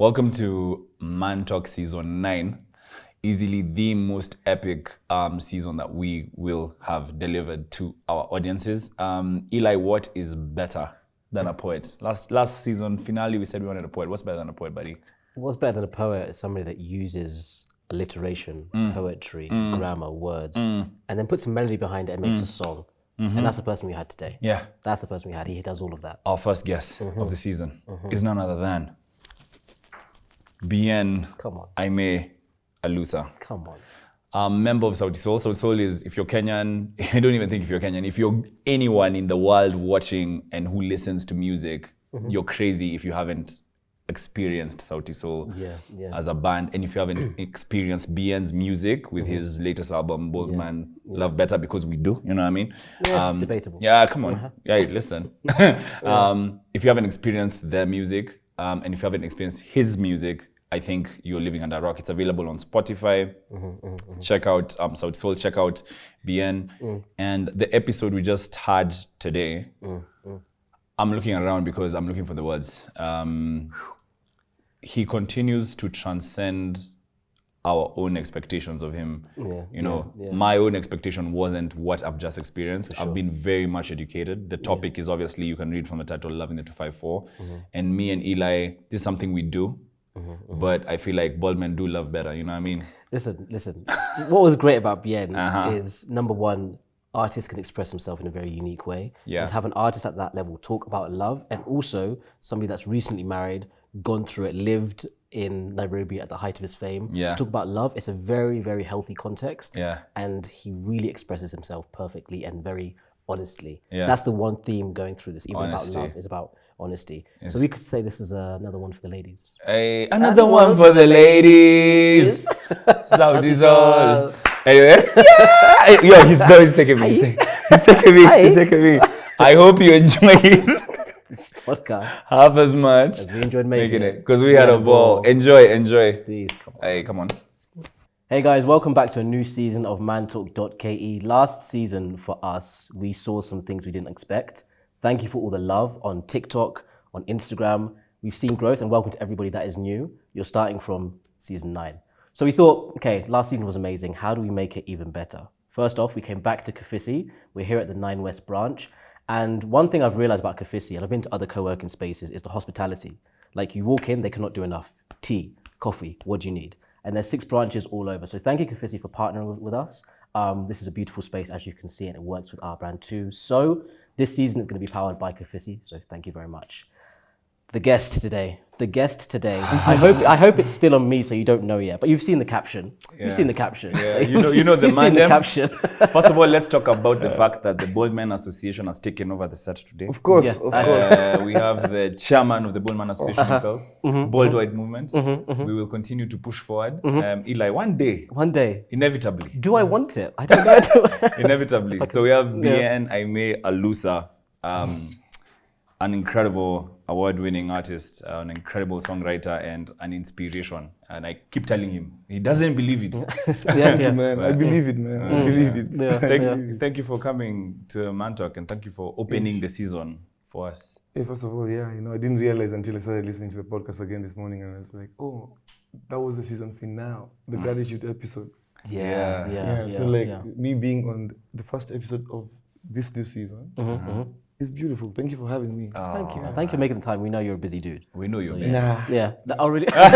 Welcome to Mantalk Season 9. Easily the most epic season that we will have delivered to our audiences. Eli, what is better than a poet? Last season finale, we said we wanted a poet. What's better than a poet, buddy? What's better than a poet is somebody that uses alliteration, poetry, grammar, words, and then puts some melody behind it and makes a song. And that's the person we had today. Yeah. That's the person we had. He does all of that. Our first guest of the season is none other than Bien-Aime Alusa. Come on. Member of Sauti Sol. Sauti Sol is, if you're Kenyan, I don't even think if you're Kenyan, if you're anyone in the world watching and who listens to music, you're crazy if you haven't experienced Sauti Sol as a band, and if you haven't experienced Bien's music with his latest album, Bold Man Love Better, because we do, you know what I mean? Yeah, debatable. Yeah, come on. Yeah, listen. If you haven't experienced their music, and if you haven't experienced his music, I think you're living under a rock. It's available on Spotify. Check out Sauti Sol, check out Bien. And the episode we just had today, I'm looking around because I'm looking for the words. He continues to transcend our own expectations of him. My own expectation wasn't what I've just experienced. I've been very much educated. The topic is obviously, you can read from the title, Loving the 254. And me and Eli, this is something we do. But I feel like bald men do love better, you know what I mean? Listen. What was great about Bien is, number one, artists can express himself in a very unique way. And to have an artist at that level talk about love, and also somebody that's recently married, gone through it, lived in Nairobi at the height of his fame, to talk about love, it's a very, very healthy context. And he really expresses himself perfectly and very honestly. That's the one theme going through this, even about love, is about honesty. So we could say this is another one for the ladies. Another one for the ladies. Sauti Sol. Anyway, yo, he's taking me. He's taking me. I hope you enjoy this podcast half as much as we enjoyed making it, because we had a ball. Enjoy. Please, come on. Hey, come on. Hey guys, welcome back to a new season of Mantalk.ke. Last season for us, we saw some things we didn't expect. Thank you for all the love on TikTok, on Instagram. We've seen growth, and welcome to everybody that is new. You're starting from season 9. So we thought, okay, last season was amazing. How do we make it even better? First off, we came back to Kofisi. We're here at the 9 West branch. And one thing I've realized about Kofisi, and I've been to other co-working spaces, is the hospitality. Like, you walk in, they cannot do enough. Tea, coffee, what do you need? And there's 6 branches all over. So thank you, Kofisi, for partnering with us. This is a beautiful space, as you can see, and it works with our brand too. So this season is going to be powered by Kofisi. So thank you very much. The guest today. I hope it's still on me, so you don't know yet. But you've seen the caption. You've seen the caption. Yeah. You know the you've seen the caption. First of all, let's talk about the fact that the Bold Men Association has taken over the set today. Of course. We have the chairman of the Bold Men Association himself, Bold White Movement. We will continue to push forward. Eli, one day, inevitably. Do I want it? I don't know. Inevitably. So we have Bien-Aime Alusa, an incredible award-winning artist, an incredible songwriter, and an inspiration. And I keep telling him, he doesn't believe it. Thank you, man. I believe it, man. I believe it. Thank you for coming to Mantalk, and thank you for opening the season for us. Hey, first of all, I didn't realize until I started listening to the podcast again this morning, and I was like, oh, that was the season finale, the gratitude episode. So me being on the first episode of this new season, it's beautiful. Thank you for having me. Thank you, man. Thank you for making the time. We know you're a busy dude. We know you're busy. Nah. Yeah. Oh, really? I'm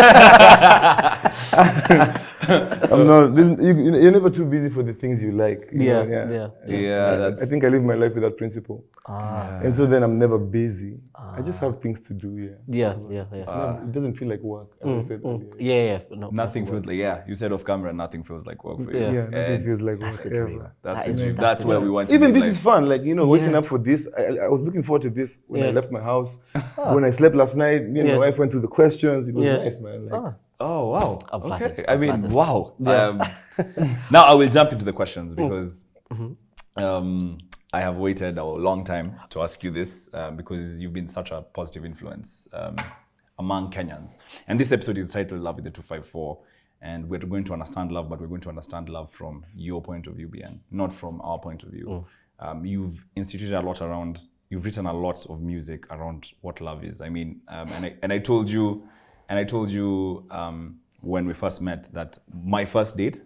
not. You're never too busy for the things you like. I think I live my life with that principle. And so then I'm never busy. I just have things to do. It doesn't feel like work, as I said earlier. Nothing feels like, you said off camera, nothing feels like work for you. Nothing feels like work ever. That's the dream. That's where we want to Even this is fun. Like, waking up for this. I was looking forward to this when I left my house. When I slept last night, me and my wife went through the questions. It was nice, man. Like, oh, wow. Okay. I mean, wow. Now I will jump into the questions because I have waited a long time to ask you this because you've been such a positive influence among Kenyans. And this episode is titled Love with the 254. And we're going to understand love, but we're going to understand love from your point of view, Bien, not from our point of view. You've instituted a lot around, you've written a lot of music around what love is. I mean, and I told you And I told you when we first met that my first date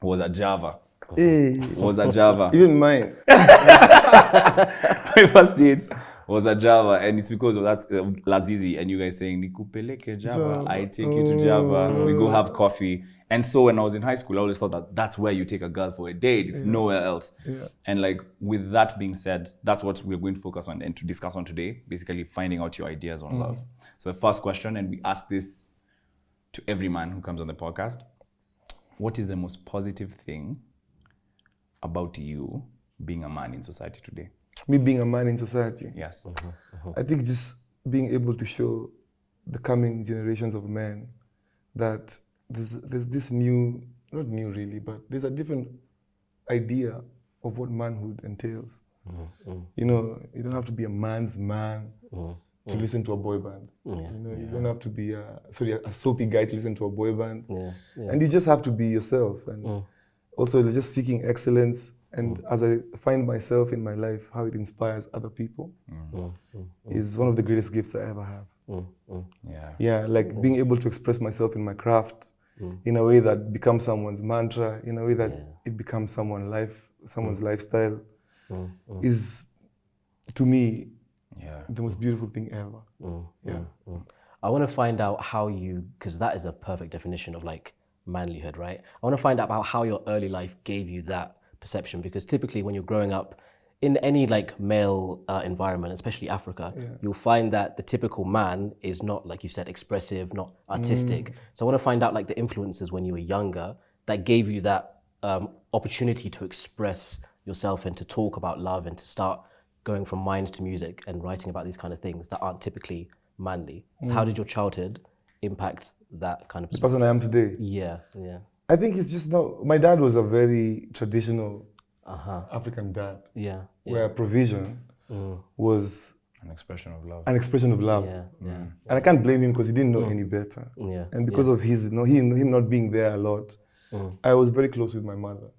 was at Java. Was at Java. Even mine. My first date was at Java, and it's because of that Lazizi and you guys saying Nikupeleke Java, I take you to Java, we go have coffee. And so when I was in high school, I always thought that that's where you take a girl for a date. It's nowhere else. Yeah. And like with that being said, that's what we're going to focus on and to discuss on today, basically finding out your ideas on love. So the first question, and we ask this to every man who comes on the podcast, what is the most positive thing about you being a man in society today? Me being a man in society? Yes. I think just being able to show the coming generations of men that there's this new, not new really, but there's a different idea of what manhood entails. You know, you don't have to be a man's man to listen to a boy band. You don't have to be a soapy guy to listen to a boy band. And you just have to be yourself. And also just seeking excellence. And as I find myself in my life, how it inspires other people is one of the greatest gifts I ever have. Like being able to express myself in my craft in a way that becomes someone's mantra, in a way that it becomes someone's lifestyle is, to me, the most beautiful thing ever. I want to find out how you, because that is a perfect definition of like manlyhood, right? I want to find out about how your early life gave you that perception, because typically when you're growing up in any like male environment, especially Africa, you'll find that the typical man is not, like you said, expressive, not artistic. So I want to find out like the influences when you were younger that gave you that opportunity to express yourself and to talk about love and to start going from mind to music and writing about these kind of things that aren't typically manly. So how did your childhood impact that kind of the person I am today? I think it's just my dad was a very traditional African dad, where provision was an expression of love. And I can't blame him because he didn't know any better. And because of him not being there a lot, I was very close with my mother.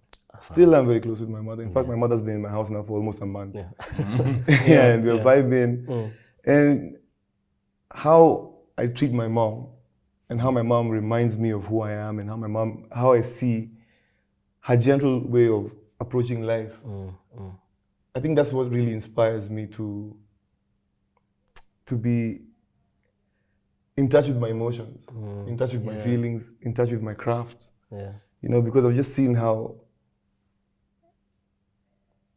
Still I'm very close with my mother. In fact, my mother's been in my house now for almost a month. And we're vibing. And how I treat my mom and how my mom reminds me of who I am and how I see her gentle way of approaching life. I think that's what really inspires me to be in touch with my emotions, in touch with my feelings, in touch with my craft. You know, because I've just seen how,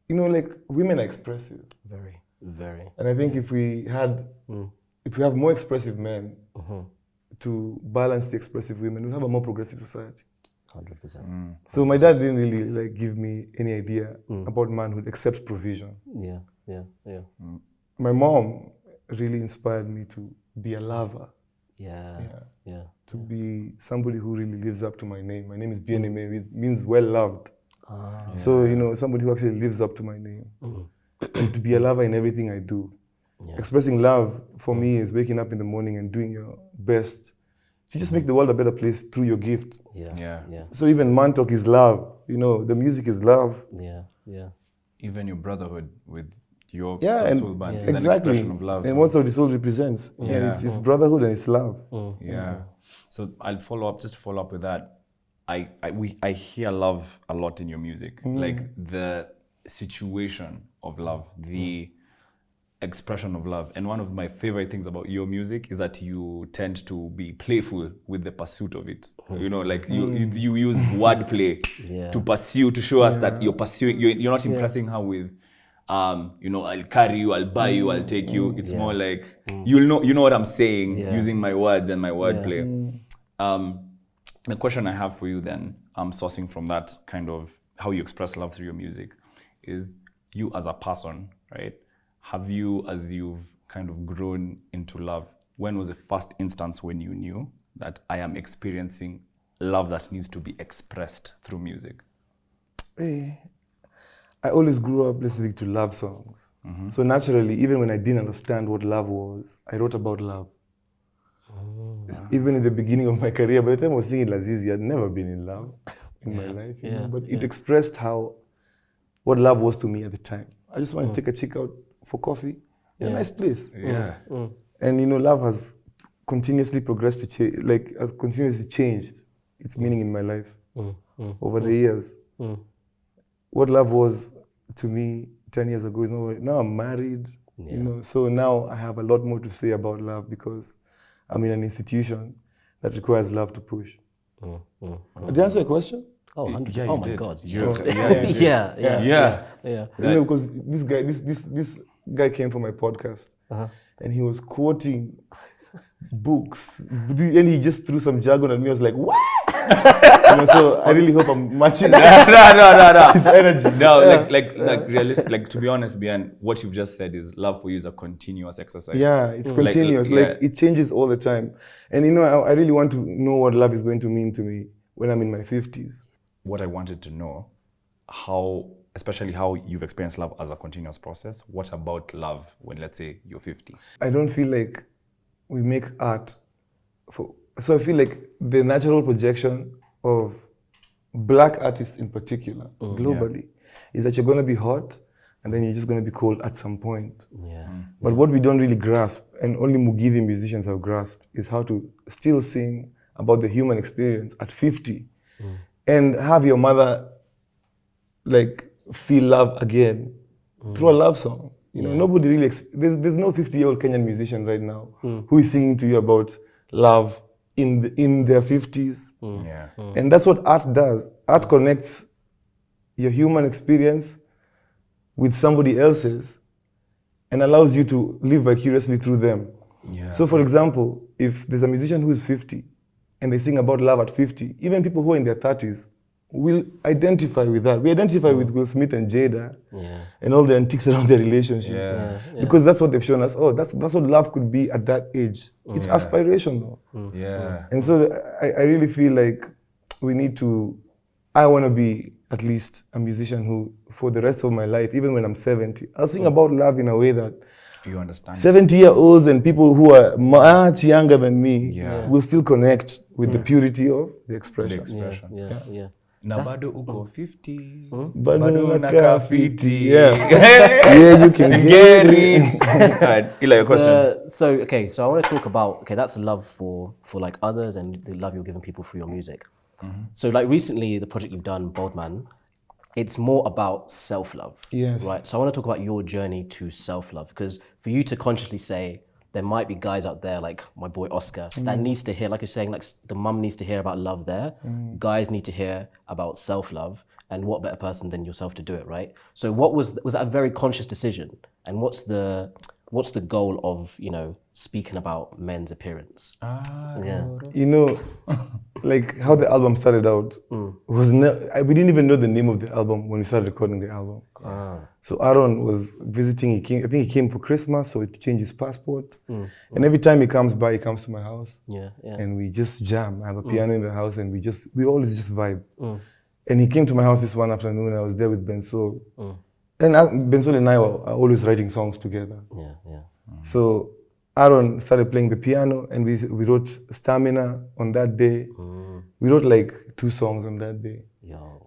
you know, like women are expressive. Very, very. And I think if we have more expressive men to balance the expressive women, we'll have a more progressive society. 100%. So my dad didn't really like give me any idea about manhood except provision. My mom really inspired me to be a lover. To be somebody who really lives up to my name. My name is Bien-Aime, which means well loved. So, you know, somebody who actually lives up to my name. And to be a lover in everything I do. Expressing love for me is waking up in the morning and doing your best to just make the world a better place through your gift. So even Mantalk is love. You know, the music is love. Even your brotherhood with your soul band is exactly. an expression of love. And what Sauti Sol represents. It's brotherhood and it's love. So I'll follow up with that. I hear love a lot in your music. Like the situation of love, the expression of love. And one of my favorite things about your music is that you tend to be playful with the pursuit of it. You know, like you use wordplay to pursue, to show us that you're pursuing, you're not impressing her with, you know, I'll carry you, I'll buy you, I'll take you. It's more like, you know what I'm saying, using my words and my wordplay. The question I have for you then, sourcing from that kind of how you express love through your music, is you as a person, right? Have you, as you've kind of grown into love, when was the first instance when you knew that I am experiencing love that needs to be expressed through music? I always grew up listening to love songs. So naturally, even when I didn't understand what love was, I wrote about love. Even in the beginning of my career, by the time I was singing Lazizi, I'd never been in love in my life. You know? But it expressed what love was to me at the time. I just wanted to take a chick out for coffee in a nice place. And you know, love has continuously progressed to change, like has continuously changed its meaning in my life over the years. What love was to me 10 years ago is now I'm married, you know, so now I have a lot more to say about love because I'm in an institution that requires love to push. Did I answer your question? Oh, 100. Yeah, oh you my did. God. Yeah. You know, because this guy came for my podcast and he was quoting books and he just threw some jargon at me. I was like, what? You know, so I really hope I'm matching No. his energy. No, like realistic. Like, to be honest, Bien, what you've just said is love for you is a continuous exercise. Yeah, it's continuous. Like it changes all the time. And you know, I really want to know what love is going to mean to me when I'm in my 50s. What I wanted to know, especially how you've experienced love as a continuous process. What about love when, let's say, you're 50? I don't feel like we make art so I feel like the natural projection of Black artists in particular, globally, is that you're going to be hot and then you're just going to be cold at some point. But what we don't really grasp, and only Mugithi musicians have grasped, is how to still sing about the human experience at 50 and have your mother like feel love again through a love song. You know, nobody really, there's no 50-year-old Kenyan musician right now who is singing to you about love in their 50s. And that's what art does. Art connects your human experience with somebody else's and allows you to live vicariously through them. So for example, if there's a musician who is 50 and they sing about love at 50, even people who are in their 30s will identify with that. We identify with Will Smith and Jada and all the antics around their relationship. Because that's what they've shown us. Oh, that's what love could be at that age. It's aspirational. And so I really feel like we need to, I want to be at least a musician who, for the rest of my life, even when I'm 70, I'll sing about love in a way that you understand 70-year-olds and people who are much younger than me will still connect with the purity of the expression. Na bado uko 50. Bado unaka 50. Yeah, you can get it. Alright, Eli, your question. So I want to talk about, that's love for like others and the love you're giving people through your music. So like recently, the project you've done, Bold Man, it's more about self-love, right? So I want to talk about your journey to self-love, because for you to consciously say, there might be guys out there like my boy Oscar that needs to hear, like you're saying, like the mum needs to hear about love there. Guys need to hear about self-love, and what better person than yourself to do it, right? So was that a very conscious decision? And what's the goal of, you know, speaking about men's appearance? You know, like how the album started out was we didn't even know the name of the album when we started recording the album. So Aaron was visiting. I think he came for Christmas, so he changed his passport. And every time he comes by, he comes to my house. And we just jam. I have a piano in the house, and we always just vibe. And he came to my house this one afternoon. I was there with Ben Sol. And Ben Sol and I were always writing songs together. So Aaron started playing the piano, and we wrote Stamina on that day. We wrote like 2 songs on that day.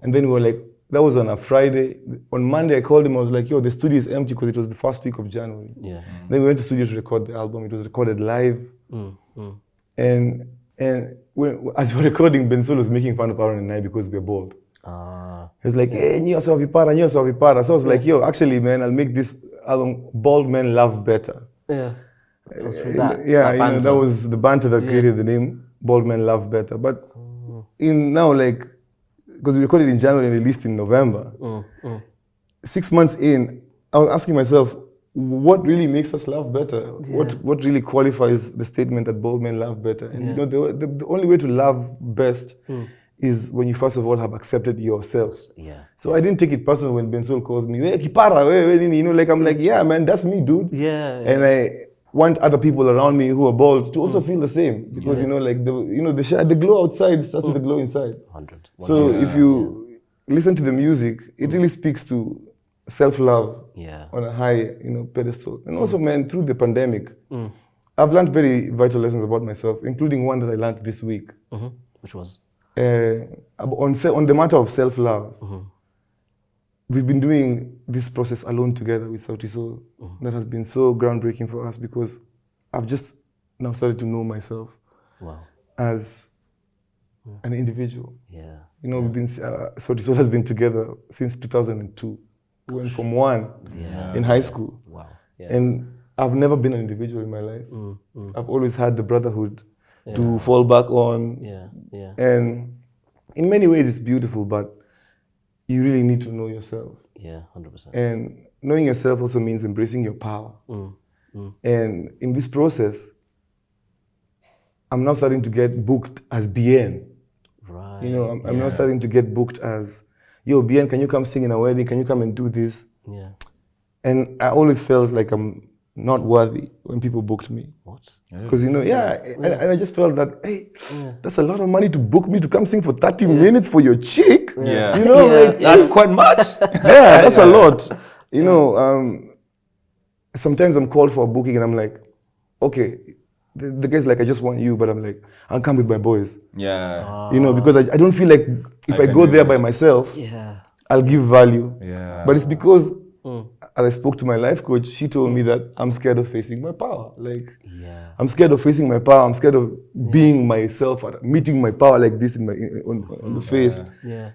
And then we were like, that was on a Friday. On Monday, I called him. I was like, yo, the studio is empty, because it was the first week of January. Then we went to the studio to record the album. It was recorded live. And as we were recording, Ben Sol was making fun of Aaron and I because we were bald. He was like, hey, nyo sa vipara. So I was like, yo, actually, man, I'll make this album, Bald Men Love Better. You know, that was the banter that created the name Bald Men Love Better. But in now, like, because we recorded in January and released in November, 6 months in, I was asking myself, what really makes us love better? What really qualifies the statement that bald men love better? And you know, the only way to love best is when you first of all have accepted yourself. So I didn't take it personal when Ben Sol calls me, hey, kipara, you know, like I'm like, yeah, man, that's me, dude. And I want other people around me who are bald to also feel the same, because you know, like the glow outside starts with the glow inside. 100. So if you listen to the music, it really speaks to self-love on a high, you know, pedestal. And also, man, through the pandemic, I've learned very vital lessons about myself, including one that I learned this week. Which was? On the matter of self-love. We've been doing this process alone together with Sauti Sol. That has been so groundbreaking for us, because I've just now started to know myself as an individual. Yeah. You know, we've been Sauti Sol has been together since 2002. We went from one in high school. Wow. Yeah. And I've never been an individual in my life. I've always had the brotherhood to fall back on. Yeah. And in many ways it's beautiful, but you really need to know yourself. Yeah, 100%. And knowing yourself also means embracing your power. And in this process, I'm now starting to get booked as Bien. Right. You know, I'm now starting to get booked as, yo, Bien, can you come sing in a wedding? Can you come and do this? Yeah. And I always felt like I'm not worthy when people booked me. What? Because, you know, and I just felt that, hey, that's a lot of money to book me to come sing for 30 minutes for your chick. Yeah. You know, like, that's quite much. That's a lot. You know, sometimes I'm called for a booking and I'm like, okay, the guy's like, I just want you, but I'm like, I'll come with my boys. Yeah. You know, because I don't feel like if I go there by myself, I'll give value. Yeah. But it's because as I spoke to my life coach, she told me that I'm scared of facing my power. Like, I'm scared of facing my power. I'm scared of being myself, meeting my power like this in on the face,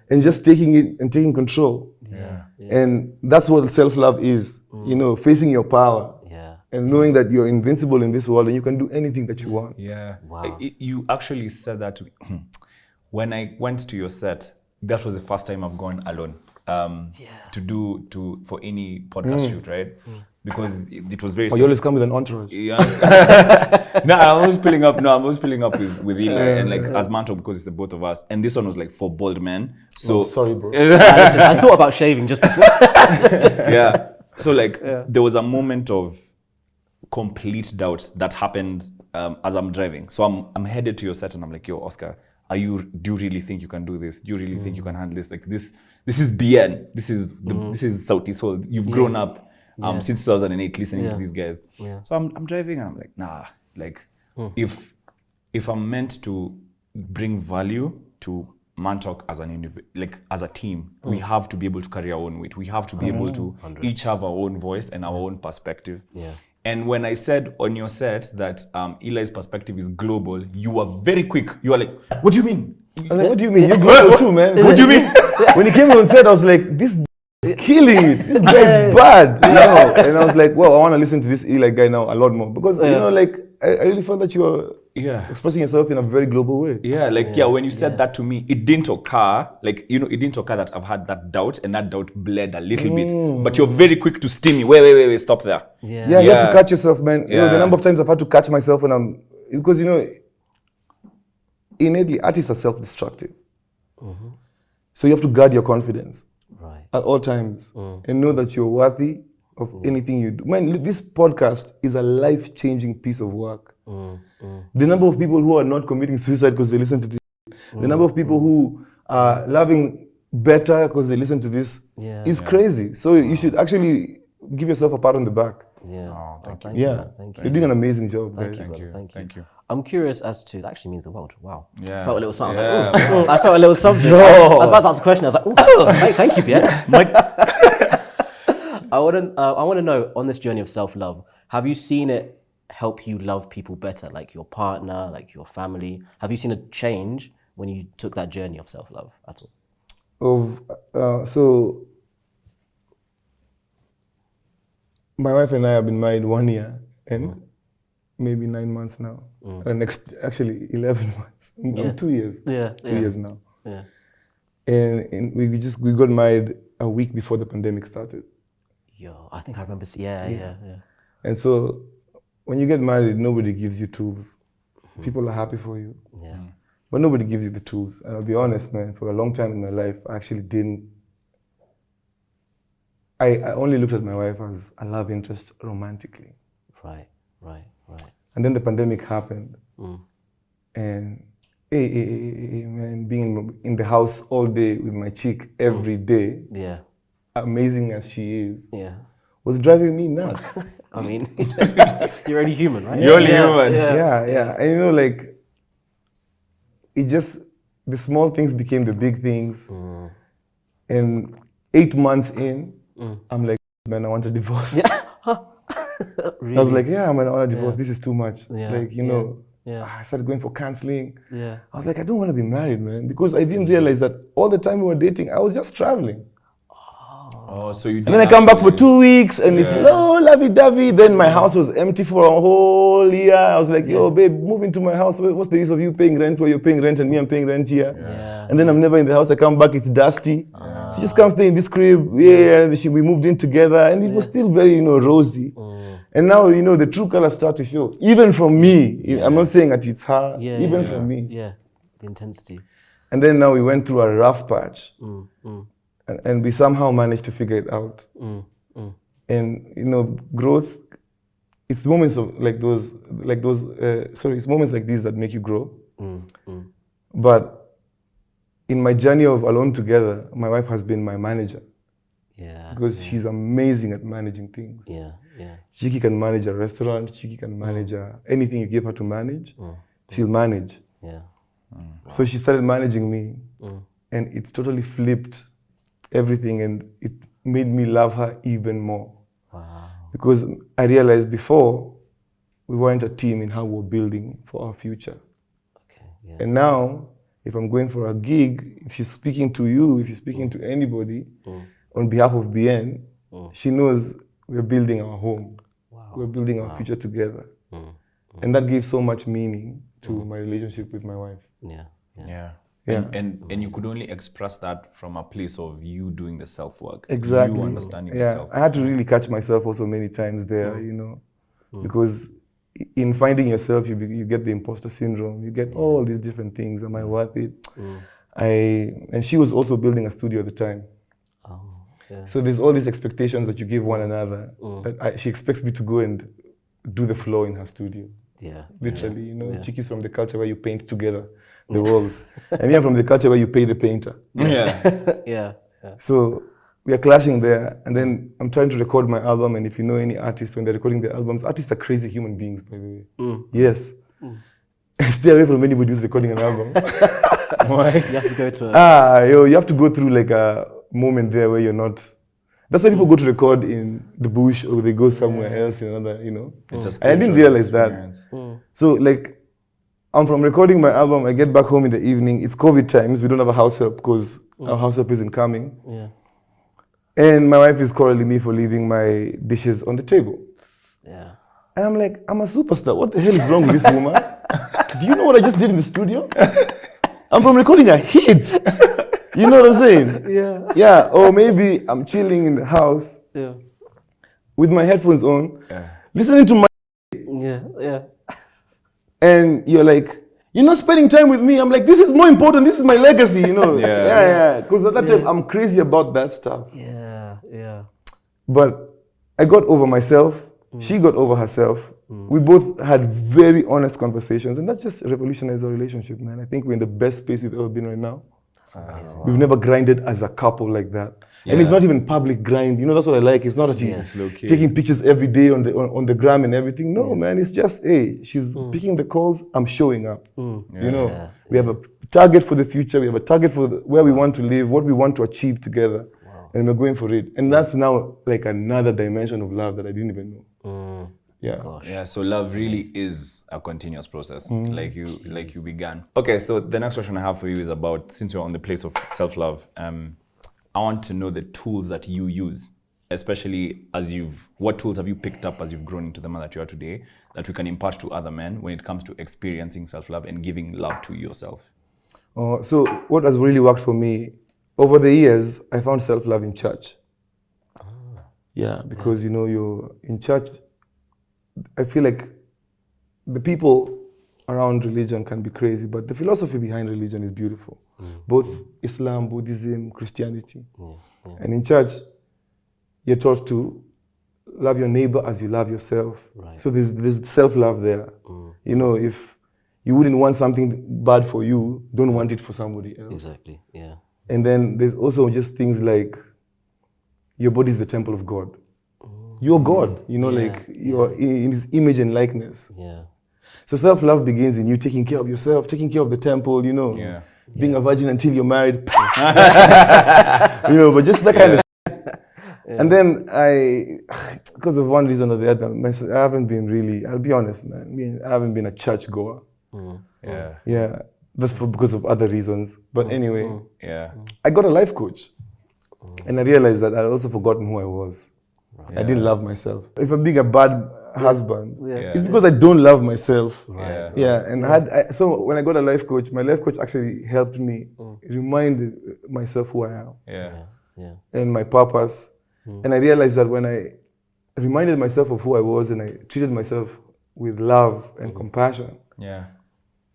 and just taking it and taking control. And that's what self-love is. You know, facing your power. And knowing that you're invincible in this world and you can do anything that you want. Yeah. Wow. You actually said that to me. When I went to your set, that was the first time I've gone alone for any podcast shoot, right? Because it was very. You always come with an entourage. No, I'm always pulling up with Eli and like as Mantalk, because it's the both of us. And this one was like for bald men. So sorry, bro. Listen, I thought about shaving just before. So like there was a moment of complete doubt that happened as I'm driving. So I'm headed to your set and I'm like, yo, Oscar, do you really think you can do this? Do you really think you can handle this? Like this is Bien. This is Sauti Sol. You've grown up since 2008 listening to these guys. So I'm driving and I'm like, nah, like if I'm meant to bring value to Mantalk as as a team, we have to be able to carry our own weight. We have to be able to each have our own voice and our own perspective. And when I said on your set that Eli's perspective is global, you were very quick. You were like, what do you mean? I was like, what do you mean? You're global too, man. What do you mean? When he came on set, I was like, this is killing it. This guy's bad. You know? And I was like, well, I want to listen to this Eli guy now a lot more. Because, you know, like, I really felt that you were expressing yourself in a very global way. When you said that to me, it didn't occur, that I've had that doubt, and that doubt bled a little bit. But you're very quick to steam me. Wait, stop there. You have to catch yourself, man. You know, the number of times I've had to catch myself when because, you know, innately, artists are self-destructive. So you have to guard your confidence at all times and know that you're worthy of anything you do. Man, this podcast is a life-changing piece of work. The number of people who are not committing suicide because they listen to this, the number of people who are loving better because they listen to this is crazy. So you should actually give yourself a pat on the back. Thank you. You're doing an amazing job, guys. Thank you. I'm curious as to, that actually means the world. Wow. Yeah. I felt a little something. I was like, I felt a little something. I was about to ask a question. I was like, thank you, Bien. I want to know, on this journey of self-love, have you seen it help you love people better, like your partner, like your family? Have you seen a change when you took that journey of self-love at all? So my wife and I have been married 1 year and maybe 9 months now. Actually 11 months. I'm 2 years. 2 years now. And we got married a week before the pandemic started. I think I remember. Yeah. And so when you get married, nobody gives you tools. People are happy for you. But nobody gives you the tools. And I'll be honest, man, for a long time in my life, I actually didn't. I only looked at my wife as a love interest romantically. Right. And then the pandemic happened. And man, being in the house all day with my chick every day, amazing as she is, was driving me nuts. I mean, you're only human, right? You're only human. Yeah. And you know, like, the small things became the big things. And 8 months in, I'm like, man, I want a divorce. Really? I was like, yeah, I'm on a divorce. This is too much. Yeah. Like, you know, I started going for counseling. Yeah. I was like, I don't want to be married, man, because I didn't realize that all the time we were dating, I was just traveling. Oh, so you. And then I come back for 2 weeks, and it's lovey-dovey. Then my house was empty for a whole year. I was like, yo, babe, move into my house. What's the use of you paying rent where you're paying rent and me I'm paying rent here? Yeah. And then I'm never in the house. I come back, it's dusty. So just come stay in this crib. We moved in together, and it was still very, you know, rosy. And now, you know, the true colors start to show. Even from me, I'm not saying that it's her. Even from me. Yeah, the intensity. And then now we went through a rough patch. And we somehow managed to figure it out. And you know, growth, it's moments of it's moments like these that make you grow. But in my journey of Alone Together, my wife has been my manager. Yeah. Because she's amazing at managing things. Yeah. Chiki can manage a restaurant, Chiki can manage anything you give her to manage, she'll manage. Yeah. So she started managing me, and it totally flipped everything, and it made me love her even more. Wow. Because I realized before we weren't a team in how we're building for our future. Okay. Yeah. And now, if I'm going for a gig, if she's speaking to you, if you're speaking to anybody on behalf of Bien, she knows we're building our home. Wow. We're building our future together. And that gave so much meaning to my relationship with my wife. Yeah. And you could only express that from a place of you doing the self-work. Exactly. You understanding yourself. I had to really catch myself also many times there, you know, because in finding yourself, you get the imposter syndrome. You get all these different things. Am I worth it? And she was also building a studio at the time. So there's all these expectations that you give one another. That she expects me to go and do the floor in her studio. Yeah. Literally, you know, Chiki's from the culture where you paint together the walls. And me, I'm from the culture where you pay the painter. Yeah. So we are clashing there. And then I'm trying to record my album. And if you know any artists, when they're recording their albums, artists are crazy human beings, by the way. Yes. Stay away from anybody who's recording an album. Why? You have to go to you have to go through like a moment there where you're not. That's why people go to record in the bush or they go somewhere else in another, you know. I didn't realize that. So like, I'm from recording my album, I get back home in the evening, it's COVID times, we don't have a house help because our house help isn't coming. And my wife is calling me for leaving my dishes on the table. And I'm like, I'm a superstar, what the hell is wrong with this woman? Do you know what I just did in the studio? I'm from recording a hit. You know what I'm saying? Yeah, or maybe I'm chilling in the house with my headphones on, listening to my and you're like, you're not spending time with me. I'm like, this is more important. This is my legacy, you know? Because at that time, I'm crazy about that stuff. But I got over myself. She got over herself. We both had very honest conversations, and that just revolutionized our relationship, man. I think we're in the best space we've ever been right now. We've never grinded as a couple like that. And it's not even public grind. You know, that's what I like. It's not that she's taking pictures every day on the gram and everything. No, man, it's just, hey, she's picking the calls, I'm showing up. You know, we have a target for the future. We have a target for where we want to live, what we want to achieve together. And we're going for it. And that's now like another dimension of love that I didn't even know. So love really is a continuous process, like you began. Okay, so the next question I have for you is about, since you're on the place of self-love, I want to know the tools that you use, especially what tools have you picked up as you've grown into the man that you are today, that we can impart to other men when it comes to experiencing self-love and giving love to yourself? So what has really worked for me, over the years, I found self-love in church. Because, you know, you're in church, I feel like the people around religion can be crazy, but the philosophy behind religion is beautiful. Both Islam, Buddhism, Christianity. And in church, you're taught to love your neighbor as you love yourself. So there's self-love there. You know, if you wouldn't want something bad for you, don't want it for somebody else. Exactly, And then there's also just things like your body is the temple of God. You're God, you know, like you're in His image and likeness. So self-love begins in you taking care of yourself, taking care of the temple, you know, being a virgin until you're married. You know, but just that kind of And then because of one reason or the other, I haven't been really, I'll be honest, man, I haven't been a church goer. Yeah. That's because of other reasons. But anyway, I got a life coach. And I realized that I'd also forgotten who I was. I didn't love myself. If I'm being a bad husband, it's because I don't love myself. And so when I got a life coach, my life coach actually helped me remind myself who I am and my purpose. And I realized that when I reminded myself of who I was and I treated myself with love and compassion,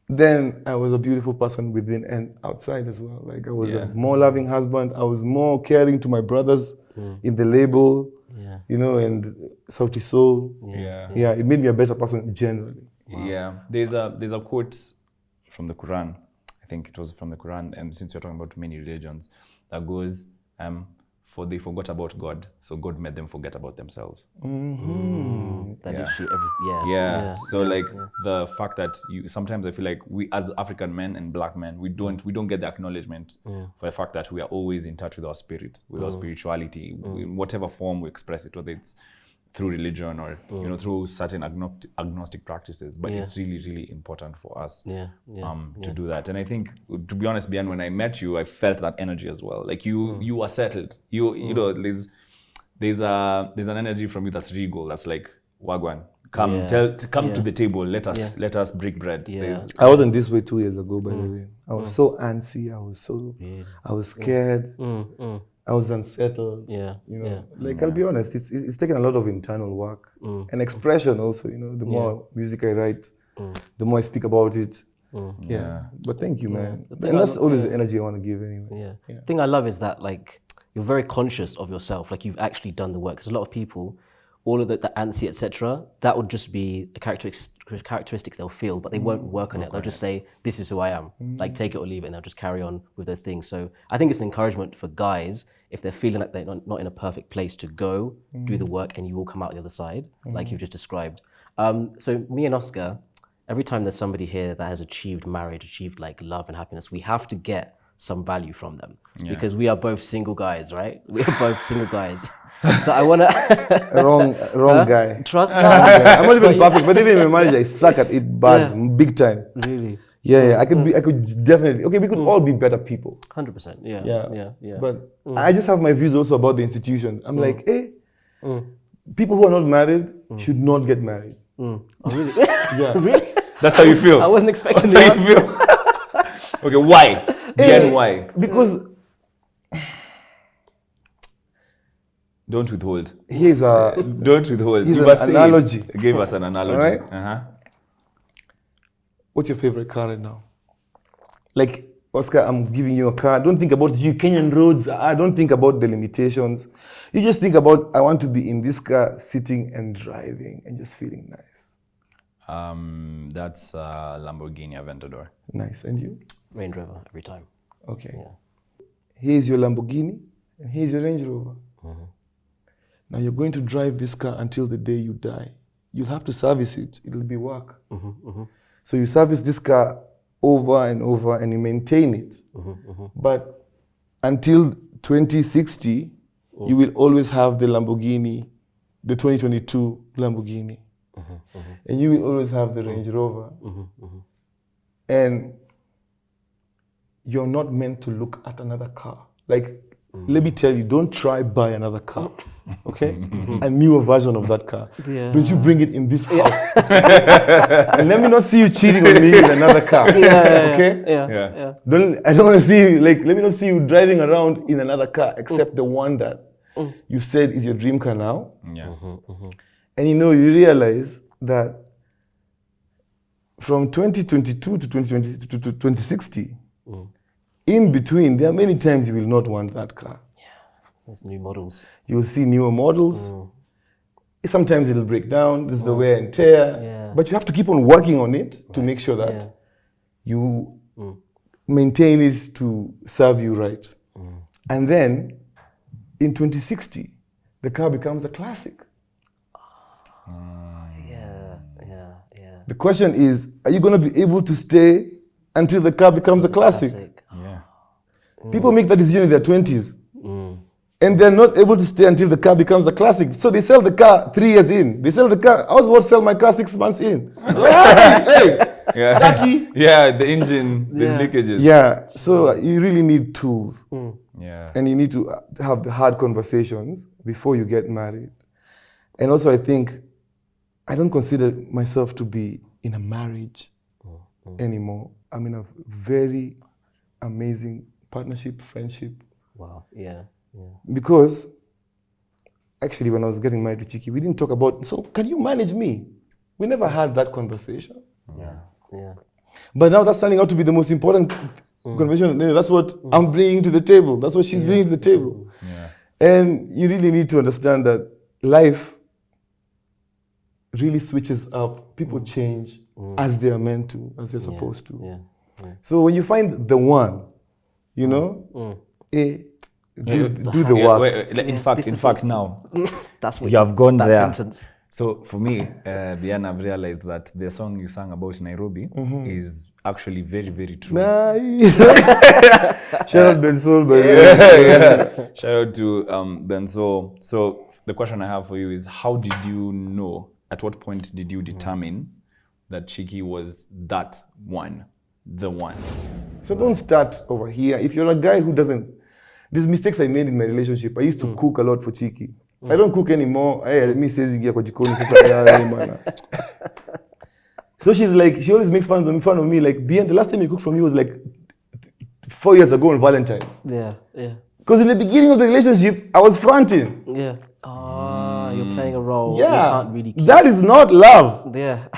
then I was a beautiful person within and outside as well. Like I was a more loving husband. I was more caring to my brothers in the label, you know, and Sauti Sol. It made me a better person generally. There's a quote from the Quran. I think it was from the Quran, and since you're talking about many religions, that goes, for they forgot about God, so God made them forget about themselves. So like the fact that sometimes I feel like we as African men and black men, we don't get the acknowledgement for the fact that we are always in touch with our spirit, with our spirituality, in whatever form we express it, whether it's through religion or you know, through certain agnostic practices, but it's really, really important for us to do that. And I think, to be honest, Bien, when I met you, I felt that energy as well. Like you are settled. You know, there's an energy from you that's regal. That's like, Wagwan, come to the table. Let us break bread. I wasn't this way 2 years ago, by the way. I was so antsy. I was scared. I was unsettled. Like I'll be honest, it's taken a lot of internal work and expression also. You know, the more music I write, the more I speak about it. But thank you, man. And that's always the energy I want to give anyway. The thing I love is that like you're very conscious of yourself. Like you've actually done the work. Because a lot of people, all of the antsy, etc., that would just be a characteristics they'll feel, but they won't work on it. They'll just say, this is who I am. Like take it or leave it, and they'll just carry on with those things. So I think it's an encouragement for guys, if they're feeling like they're not in a perfect place, to go do the work, and you will come out the other side, like you've just described. So me and Oscar, every time there's somebody here that has achieved marriage, achieved like love and happiness, we have to get some value from them because we are both single guys, right? We are both single guys. So I want to... wrong guy. Trust me. I'm not even perfect, but even my marriage, I suck at it bad, big time. Really? I could definitely, we could all be better people. 100%, yeah. But I just have my views also about the institution. I'm like, people who are not married should not get married. Oh, really? Really? That's how you feel? I wasn't expecting that. That's how you feel? Okay, why? Again, why? Because... Don't withhold. Don't withhold. Here's an analogy. Give us an analogy. All right? What's your favorite car right now? Like, Oscar, I'm giving you a car. Don't think about you Kenyan roads. I don't think about the limitations. You just think about, I want to be in this car, sitting and driving and just feeling nice. That's Lamborghini Aventador. Nice. And you? Range Rover every time. Okay. Here's your Lamborghini and here's your Range Rover. Now you're going to drive this car until the day you die. You'll have to service it. It'll be work. So you service this car over and over and you maintain it. But until 2060, you will always have the Lamborghini, the 2022 Lamborghini. And you will always have the Range Rover. And you're not meant to look at another car. Like, let me tell you, don't try buy another car, okay? A newer version of that car. Don't you bring it in this house. And let me not see you cheating on me in another car, okay? I don't want to see you, like, let me not see you driving around in another car except the one that you said is your dream car now. And you know, you realize that from 2022 to 2060, in between, there are many times you will not want that car. There's new models. You will see newer models. Sometimes it'll break down. There's the wear and tear. But you have to keep on working on it to make sure that you maintain it to serve you right. And then in 2060, the car becomes a classic. The question is, are you going to be able to stay until the car becomes a classic? People make that decision in their 20s. And they're not able to stay until the car becomes a classic. So they sell the car 3 years in. They sell the car. I was about to sell my car 6 months in. Hey, Stucky. Yeah, the engine, there's leakages. Yeah, so you really need tools. Yeah. And you need to have the hard conversations before you get married. And also I think I don't consider myself to be in a marriage anymore. I'm in a very amazing partnership, friendship. Wow, yeah. Because actually when I was getting married to Chiki, we didn't talk about, so can you manage me? We never had that conversation. Yeah. But now that's turning out to be the most important conversation. That's what I'm bringing to the table. That's what she's bringing to the table. Yeah. And you really need to understand that life really switches up. People change as they are meant to, as they're supposed to. Yeah. So when you find the one, you know, do the work. Wait, in fact, now that's what you have gone that there. Sentence. So for me, Bien, I've realized that the song you sang about Nairobi is actually very, very true. Shout out Ben Sol, by the way. Shout out to Ben Sol. So the question I have for you is, how did you know? At what point did you determine that Chiki was that one, the one? So don't start over here. If you're a guy who doesn't, these mistakes I made in my relationship, I used to cook a lot for Chiki. I don't cook anymore. So she's like, she always makes fun of me. Like, Bien, the last time you cooked for me was like 4 years ago on Valentine's. Yeah. Because in the beginning of the relationship, I was fronting. Yeah. You're playing a role. Yeah. You can't really keep. That is not love. Yeah.